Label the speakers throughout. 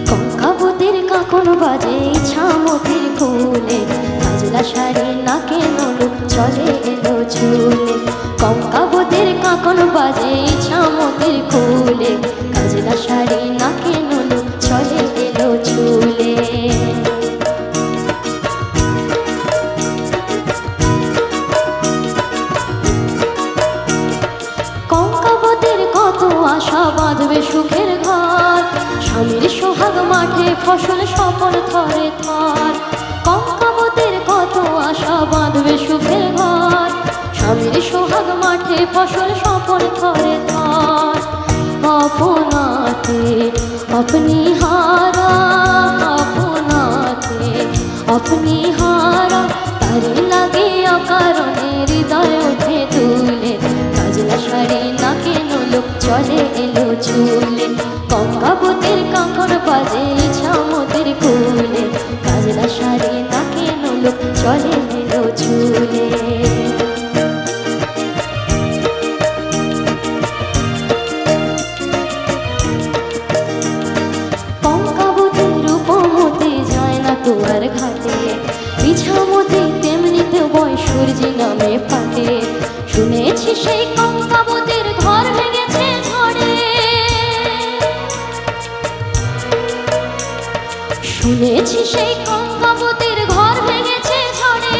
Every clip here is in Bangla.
Speaker 1: কঙ্কাবতীর কাকন বাজে ইছামতির কুলে, কাজলা শাড়ি নাকে নলুক চলে এলো চুলে। কঙ্কাবতীর কাকন বাজে ইছামতির কুলে, কাজলা শাড়ি নাকে নলুক চলে এলো চুলে। কঙ্কাবতীর কত আশা বাঁধবে সুখের ঘর, স্বামীর সোহাগ মাঠে ফসল সফল থরে থর। কঙ্কাবতীর কত আশা বাঁধবে সুখের ঘর, স্বামীর সোহাগ মাঠে ফসল সফল থরে থর। আপনাতে আপনি হারা, আপনাতে আপনি হারা, তারে লাগে অকারণে হৃদয় ওঠে তুলে। কাজলা শাড়ি নাকে নলুক চলে এলো চুলে। কঙ্কাবতীর কাকন বাজে ইছামতির কুলে, কাজলা শাড়ি নাকে নলুক চলে এলো চুলে। কঙ্কাবতী রূপমতি যায় না তোমার ঘাটে, ইছামতি তেমনিতে বয় সূর্যি নামে পাটে। শুনেছি সেই কঙ্কাবতীর ঘর ভেঙেছে ঝড়ে, শুনেছি সেই কঙ্কাবতীর ঘর ভেঙেছে ঝড়ে।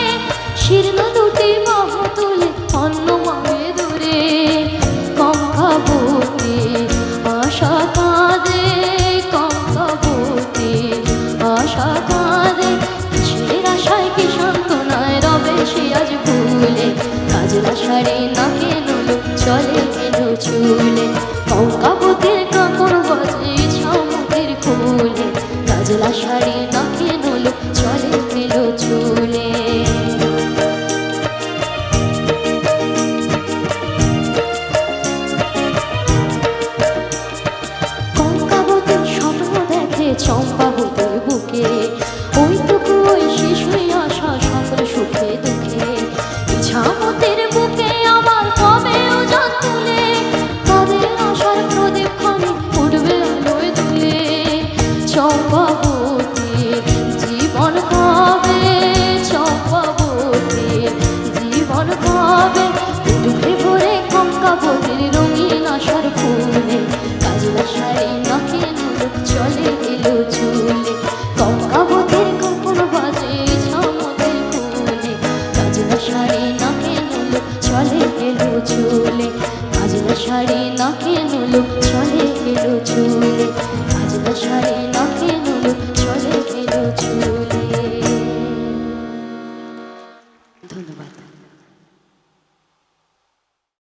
Speaker 1: শীর্ণ দুটি বাহু তুলে অন্ন মাগে দূরে, কঙ্কাবতী আশা কাঁদে, কঙ্কাবতী আশা কাঁদে। কিসের আশায় কি সান্ত্বনায় রবে সে আজ ভুলে, কাজলা শাড়ি নাকে নলুক চলে এলো চুলে। কঙ্কাবতীর কাকন বাজে ইছামতির কুলে, কাজলা শাড়ি নাকে নলুক চলে এলো চুলে। কঙ্কাবতী স্বপ্ন দেখে চম্পাবতীর বুকে, ওইটুকু ওই শিশুই আশা সকল সুখে দুঃখে। ইছামতির বুকে আবার কবে ওজন তুলে, তাদের আশার প্রদীপ খানি উঠবে আলোয় দুলে। চম্পা